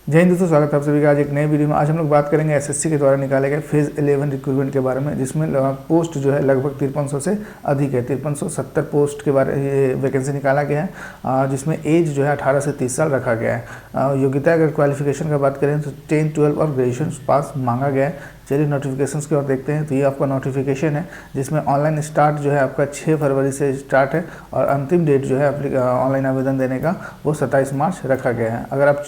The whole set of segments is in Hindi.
जय हिंद दोस्तों, स्वागत है आप सभी का आज एक नए वीडियो में। आज हम लोग बात करेंगे एसएससी के द्वारा निकाले गए फेज़ 11 रिक्रूटमेंट के बारे में, जिसमें पोस्ट जो है लगभग 5300 से अधिक है। 5370 पोस्ट के बारे ये वैकेंसी निकाला गया है, जिसमें एज जो है 18 से 30 साल रखा गया है। योग्यता अगर क्वालिफिकेशन का बात करें तो 10, 12 और ग्रेजुएशन पास मांगा गया है। चलिए नोटिफिकेशंस की ओर देखते हैं। तो ये आपका नोटिफिकेशन है, जिसमें ऑनलाइन स्टार्ट जो है आपका 6 फरवरी से स्टार्ट है और अंतिम डेट जो है ऑनलाइन आवेदन देने का वो 27 मार्च रखा गया है। अगर आप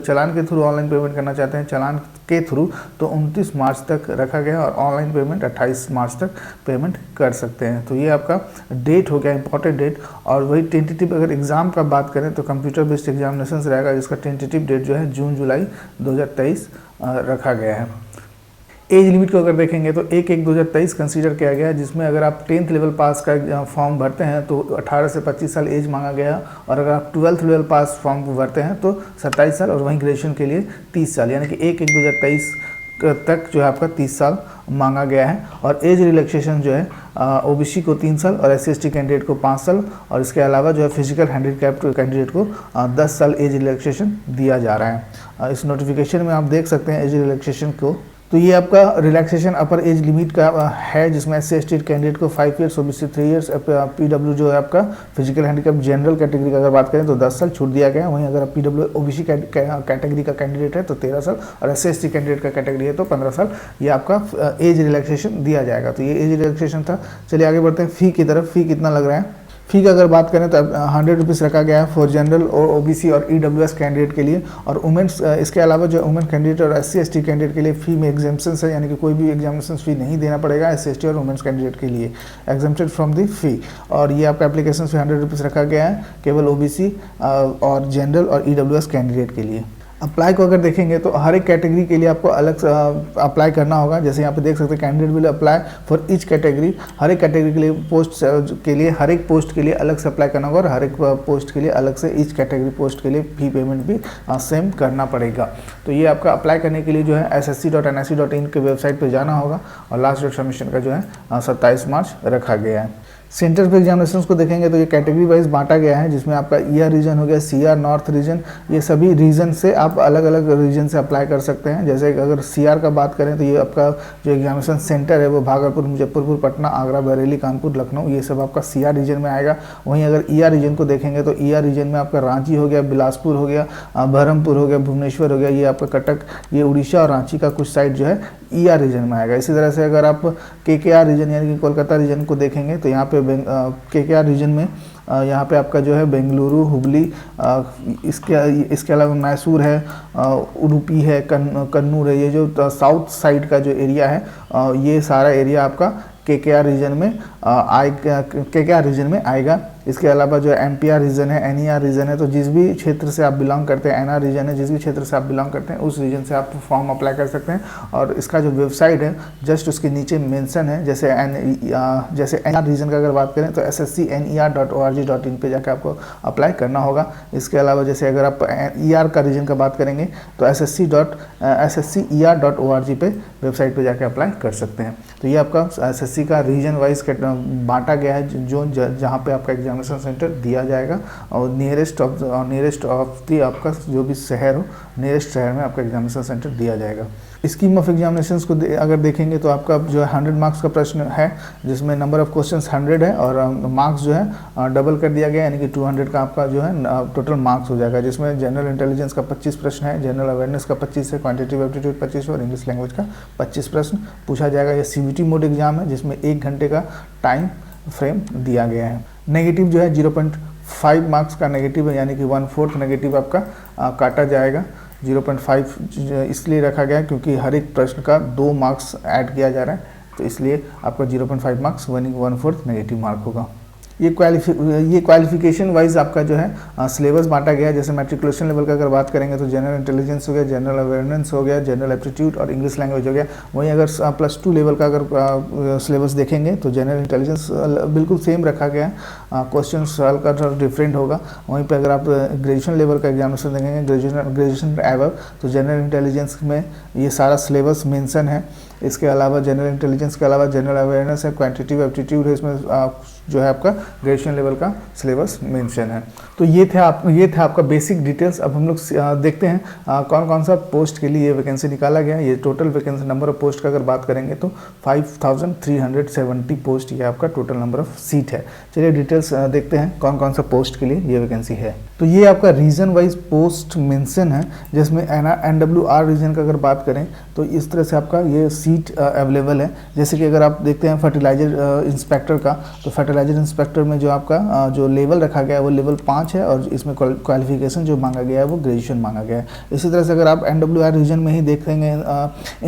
चालान के थ्रू ऑनलाइन पेमेंट करना चाहते हैं चालान के थ्रू, तो 29 मार्च तक रखा गया है और ऑनलाइन पेमेंट 28 मार्च तक पेमेंट कर सकते हैं। तो ये आपका डेट हो गया, इंपॉर्टेंट डेट। और वही टेंटेटिव अगर एग्ज़ाम का बात करें तो कंप्यूटर बेस्ड एग्जामिनेशन रहेगा, जिसका टेंटेटिव डेट जो है जून जुलाई 2023 रखा गया है। एज लिमिट को अगर देखेंगे तो 1/1/2023 कंसीडर किया गया है, जिसमें अगर आप 10th लेवल पास का फॉर्म भरते हैं तो 18 से 25 साल एज मांगा गया है, और अगर आप 12th लेवल पास फॉर्म भरते हैं तो 27 साल, और वहीं ग्रेजुएशन के लिए 30 साल, यानी कि 1/1/2023 तक जो है आपका 30 साल मांगा गया है। और एज रिलैक्सेशन जो है ओबीसी को 3 साल और SC/ST कैंडिडेट को 5 साल, और इसके अलावा जो है फिजिकल हैंडीकैप्ड कैंडिडेट को 10 साल एज रिलैक्सेशन दिया जा रहा है। इस नोटिफिकेशन में आप देख सकते हैं एज रिलैक्सेशन को। तो ये आपका रिलैक्सेशन अपर एज लिमिट का है, जिसमें SC/ST कैंडिडेट को 5 ईयर्स, ओबीसी 3 ईयर्स, PW जो है आपका फिजिकल हैंडीकैप जनरल कैटेगरी का अगर बात करें तो 10 साल छूट दिया गया है। वहीं अगर आप PW ओबीसी कैटेगरी का कैंडिडेट है तो 13 साल, और SC/ST कैंडिडेट का कैटेगरी है तो 15 साल ये आपका एज रिलैक्सेशन दिया जाएगा। तो ये एज रिलैक्सेशन था। चलिए आगे बढ़ते हैं फ़ी की तरफ। फ़ी कितना लग रहा है? फ़ी का अगर बात करें तो 100 रुपीज़ रखा गया है फॉर जनरल और ओबीसी और EWS कैंडिडेट के लिए, और वुमेंस इसके अलावा जो वुमेन कैंडिडेट और SC/ST कैंडिडेट के लिए फ़ी में एग्जाम्पशन है, यानी कि कोई भी एग्जामिनेशन फ़ी नहीं देना पड़ेगा SC/ST और वुमेंस कैंडिडेट के लिए, एग्जाम्प्टेड फ्रॉम दी फ़ी। और ये आपका एप्लीकेशन फ़ी 100 रुपीज़ रखा गया है केवल ओबीसी और जनरल और EWS कैंडिडेट के लिए। अप्लाई को अगर देखेंगे तो हर एक कैटेगरी के लिए आपको अलग से अप्लाई करना होगा। जैसे यहाँ पे देख सकते हैं candidate will apply for each category. हर एक कैटेगरी के लिए हर एक पोस्ट के लिए अलग से अप्लाई करना होगा, और हर एक पोस्ट के लिए अलग से ईच कैटेगरी पोस्ट के लिए फी पेमेंट भी सेम करना पड़ेगा। तो ये आपका अप्लाई करने के लिए जो है ssc.nic.in के वेबसाइट पर जाना होगा, और लास्ट डेट सबमिशन का जो है 27 मार्च रखा गया है। सेंटर पे एग्जामिनेशंस को देखेंगे तो ये कैटेगरी वाइज बांटा गया है, जिसमें आपका ER रीजन हो गया, CR नॉर्थ रीजन, ये सभी रीजन से आप अलग अलग रीजन से अप्लाई कर सकते हैं। जैसे अगर CR का बात करें तो ये आपका जो एग्जामिनेशन सेंटर है वो भागलपुर, मुजफ्फरपुर, पटना, आगरा, बरेली, कानपुर, लखनऊ, ये सब आपका CR रीजन में आएगा। वहीं अगर ER रीजन को देखेंगे तो ER रीजन में आपका रांची हो गया, बिलासपुर हो गया, बहरमपुर हो गया, भुवनेश्वर हो गया, ये आपका कटक, ये उड़ीसा और रांची का कुछ साइड जो है ER रीजन में आएगा। इसी तरह से अगर आप KKR रीजन यानी कि कोलकाता रीजन को देखेंगे तो यहाँ पे KKR रीजन में यहाँ पे आपका जो है बेंगलुरु, हुबली, इसके अलावा मैसूर है, उडुपी है, कन्नूर है, ये जो साउथ साइड का जो एरिया है ये सारा एरिया आपका KKR रीजन में KKR रीजन में आएगा। इसके अलावा जो MPR रीजन है, NER रीजन है, तो जिस भी क्षेत्र से आप बिलोंग करते हैं, NR रीजन है, जिस भी क्षेत्र से आप बिलोंग करते हैं उस रीजन से आप फॉर्म अप्लाई कर सकते हैं। और इसका जो वेबसाइट है जस्ट उसके नीचे मेंशन है। जैसे NR रीजन का अगर बात करें तो sscner.org.in पे जाकर आपको अप्लाई करना होगा। इसके अलावा जैसे अगर आप ER का रीजन का बात करेंगे तो sscer.org पे वेबसाइट पे जाकर अप्लाई कर सकते हैं। तो ये आपका SSC का रीजन वाइज बांटा गया है, जो जहाँ पे आपका एग्जामिनेशन सेंटर दिया जाएगा, और नियरेस्ट ऑफ दी आपका जो भी शहर हो, नियरेस्ट शहर में आपका एग्जामिनेशन सेंटर दिया जाएगा। स्कीम ऑफ एग्जामिनेशंस को अगर देखेंगे तो आपका जो है 100 मार्क्स का प्रश्न है, जिसमें नंबर ऑफ क्वेश्चंस 100 है, और मार्क्स जो है डबल कर दिया गया, यानी कि 200 का आपका जो है टोटल मार्क्स हो जाएगा। जिसमें जनरल इंटेलिजेंस का 25 प्रश्न है, जनरल अवेयरनेस का 25 है, क्वांटिटेटिव एप्टीट्यूड 25 है, और इंग्लिश लैंग्वेज का 25 प्रश्न पूछा जाएगा। ये CBT मोड एग्जाम है, जिसमें 1 घंटे का टाइम फ्रेम दिया गया है। नेगेटिव जो है 0.5 मार्क्स का नेगेटिव है, यानी कि 1/4 नेगेटिव आपका काटा जाएगा। 0.5 इसलिए रखा गया क्योंकि हर एक प्रश्न का 2 मार्क्स ऐड किया जा रहा है, तो इसलिए आपका 0.5 मार्क्स 1/4 नेगेटिव मार्क होगा। ये क्वालिफिकेशन वाइज आपका जो है सिलेबस बांटा गया है। जैसे मैट्रिकुलेशन लेवल का अगर बात करेंगे तो जनरल इंटेलिजेंस हो गया, जनरल अवेयरनेस हो गया, जनरल एप्टीट्यूड और इंग्लिश लैंग्वेज हो गया। वहीं अगर +2 लेवल का अगर सिलेबस देखेंगे तो जनरल इंटेलिजेंस बिल्कुल सेम रखा गया है, क्वेश्चन सॉल्व का थोड़ा डिफरेंट होगा। वहीं पर अगर आप ग्रेजुएशन लेवल का एग्जामिनेशन देखेंगे, ग्रेजुएशन एबव, तो जनरल इंटेलिजेंस में ये सारा सिलेबस मेंशन है। इसके अलावा जनरल इंटेलिजेंस के अलावा जनरल अवेयरनेस है, क्वांटिटेटिव एप्टीट्यूड है, इसमें जो है आपका ग्रेजुएशन लेवल का सिलेबस मेंशन है। तो ये था आपका बेसिक डिटेल्स। अब हम लोग देखते हैं कौन कौन सा पोस्ट के लिए ये वैकेंसी निकाला गया है। ये total vacancy number of post का अगर बात करेंगे तो 5370 पोस्ट ये आपका टोटल नंबर ऑफ सीट है। चलिए डिटेल्स देखते हैं कौन कौन सा पोस्ट के लिए ये वैकेंसी है। तो ये आपका रीजन वाइज पोस्ट मेंशन है, जिसमें NWR रीजन का अगर बात करें तो इस तरह से आपका ये सीट अवेलेबल है। जैसे कि अगर आप देखते हैं फर्टिलाइजर इंस्पेक्टर का, तो फर्टिलाइजर इंस्पेक्टर में जो आपका जो लेवल रखा गया है वो लेवल 5 है और इसमें क्वालिफिकेशन जो मांगा गया है वो ग्रेजुएशन मांगा गया है। इसी तरह से अगर आप NWR रीजन में ही देखेंगे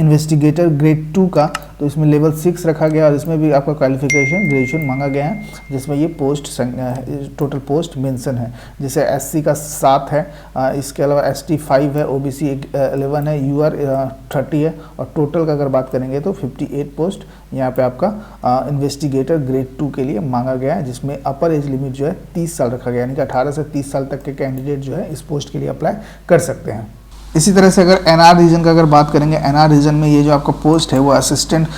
इन्वेस्टिगेटर ग्रेड 2 का, तो इसमें लेवल 6 रखा गया और इसमें भी आपका क्वालिफिकेशन ग्रेजुएशन मांगा गया है, जिसमें ये पोस्ट टोटल पोस्ट मेंशन है। जैसे SC का 7 है, इसके अलावा ST 5 है, OBC 11 है, UR 30 है और टोटल का अगर बात करेंगे तो 58 पोस्ट यहाँ पे आपका इन्वेस्टिगेटर ग्रेड 2 के लिए मांगा गया है, जिसमें अपर एज लिमिट जो है 30 साल रखा गया, यानी कि 18 से 30 साल तक के कैंडिडेट जो है इस पोस्ट के लिए अप्लाई कर सकते हैं। इसी तरह से अगर NR रीजन का अगर बात करेंगे, NR रीजन में ये जो आपका पोस्ट है वो असिस्टेंट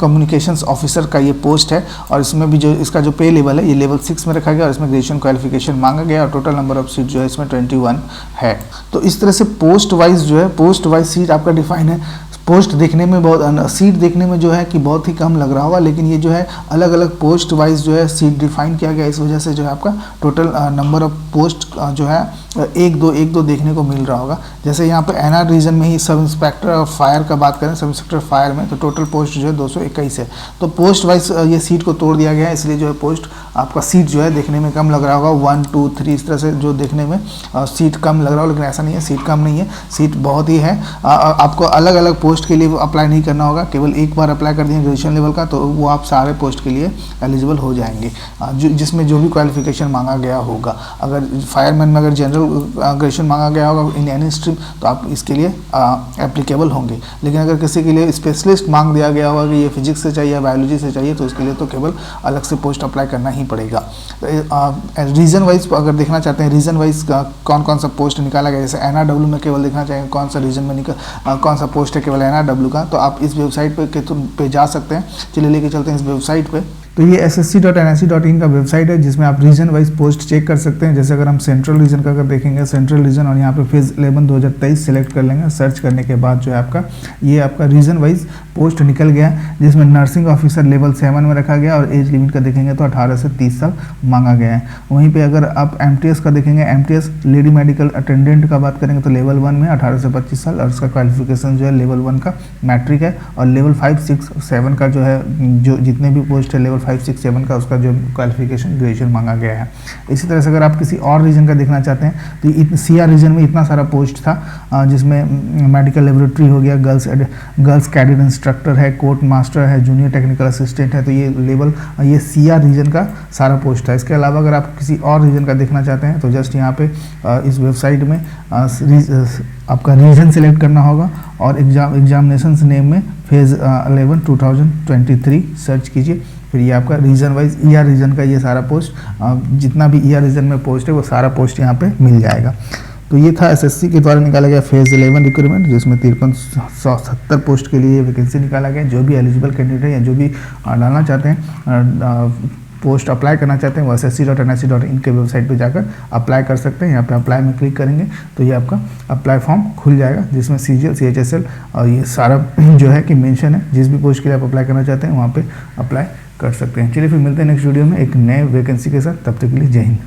कम्युनिकेशंस ऑफिसर का ये पोस्ट है और इसमें भी जो इसका जो पे लेवल है ये लेवल 6 में रखा गया और इसमें ग्रेजुएशन क्वालिफिकेशन मांगा गया और टोटल नंबर ऑफ सीट जो है इसमें 21 है। तो इस तरह से पोस्ट वाइज जो है पोस्ट वाइज सीट आपका डिफाइन है। पोस्ट देखने में सीट देखने में जो है कि बहुत ही कम लग रहा होगा, लेकिन ये जो है अलग अलग पोस्ट वाइज जो है सीट डिफाइन किया गया, इस वजह से जो है आपका टोटल नंबर ऑफ पोस्ट जो है एक दो देखने को मिल रहा होगा। जैसे यहाँ पे NR रीजन में ही सब इंस्पेक्टर और फायर का बात करें, सब इंस्पेक्टर फायर में तो टोटल पोस्ट जो है 221 है। तो पोस्ट वाइज ये सीट को तोड़ दिया गया है, इसलिए जो है पोस्ट आपका सीट जो है देखने में कम लग रहा होगा, 1 2 3 इस तरह से जो देखने में सीट कम लग रहा हो, लेकिन ऐसा नहीं है, सीट कम नहीं है, सीट बहुत ही है। आपको अलग अलग पोस्ट के लिए अप्लाई नहीं करना होगा, केवल एक बार अप्लाई कर दिए ग्रेजुएशन लेवल का तो वो आप सारे पोस्ट के लिए एलिजिबल हो जाएंगे, जिसमें जो भी क्वालिफिकेशन मांगा गया होगा। अगर फायरमैन में अगर जनरल ग्रेजुएशन मांगा गया होगा इन एनी स्ट्रीम तो आप इसके लिए एप्लीकेबल होंगे, लेकिन अगर किसी के लिए स्पेशलिस्ट मांग दिया गया होगा कि ये फिजिक्स से चाहिए, बायोलॉजी से चाहिए, तो उसके लिए तो केवल अलग से पोस्ट अप्लाई करना ही पड़ेगा। रीजन वाइज अगर देखना चाहते हैं रीजन वाइज कौन कौन सा पोस्ट निकाला गया, जैसे NRW में केवल देखना चाहेंगे कौन सा रीजन में कौन सा पोस्ट है केवल NRW का, तो आप इस वेबसाइट पे जा सकते हैं। चलिए लेके चलते हैं इस वेबसाइट पे। तो ये ssc.nic.in का वेबसाइट है, जिसमें आप रीजन वाइज पोस्ट चेक कर सकते हैं। जैसे अगर हम सेंट्रल रीजन का अगर देखेंगे, सेंट्रल रीजन और यहाँ पे फेज 11 2023 सेलेक्ट कर लेंगे। सर्च करने के बाद जो है आपका रीजन वाइज पोस्ट निकल गया, जिसमें नर्सिंग ऑफिसर लेवल 7 में रखा गया और एज लिमिट का देखेंगे तो 18 से 30 साल मांगा गया है। वहीं पर अगर आप MTS का देखेंगे, MTS लेडी मेडिकल अटेंडेंट का बात करेंगे तो लेवल 1 में 18 से 25 साल और उसका क्वालिफिकेशन जो है लेवल 1 का मैट्रिक है और लेवल 5 6 7 का जो है जो जितने भी पोस्ट है लेवल 5 6 7 का उसका जो क्वालिफिकेशन ग्रेजुएशन मांगा गया है। इसी तरह से अगर आप किसी और रीजन का देखना चाहते हैं तो CR रीजन में इतना सारा पोस्ट था, जिसमें मेडिकल लेबोरेटरी हो गया, गर्ल्स कैडेट इंस्ट्रक्टर है, कोर्ट मास्टर है, जूनियर टेक्निकल असिस्टेंट है, तो ये CR रीजन का सारा पोस्ट था। इसके अलावा अगर आप किसी और रीजन का देखना चाहते हैं तो जस्ट यहाँ पे इस वेबसाइट में आपका रीजन सेलेक्ट करना होगा और एग्जामिनेशन नेम में फेज 11 2023 सर्च कीजिए। फिर ये आपका रीजन वाइज ER रीजन का ये सारा पोस्ट, जितना भी ER रीजन में पोस्ट है वो सारा पोस्ट यहाँ पे मिल जाएगा। तो ये था SSC के द्वारा निकाला गया फेज 11 रिक्रूटमेंट, जिसमें 5370 पोस्ट के लिए वैकेंसी निकाला गया। जो भी एलिजिबल कैंडिडेट या जो भी डालना चाहते हैं पोस्ट अप्लाई करना चाहते हैं वो ssc.nic.in के वेबसाइट पे जाकर अप्लाई कर सकते हैं। यहाँ पे अप्लाई में क्लिक करेंगे तो ये आपका अप्लाई फॉर्म खुल जाएगा, जिसमें CGL CHSL और ये सारा जो है कि मेंशन है। जिस भी पोस्ट के लिए आप अप्लाई करना चाहते हैं वहाँ पे अप्लाई कर सकते हैं। चलिए फिर मिलते हैं नेक्स्ट वीडियो में एक नए वैकेंसी के साथ, तब तक के लिए जय हिंद।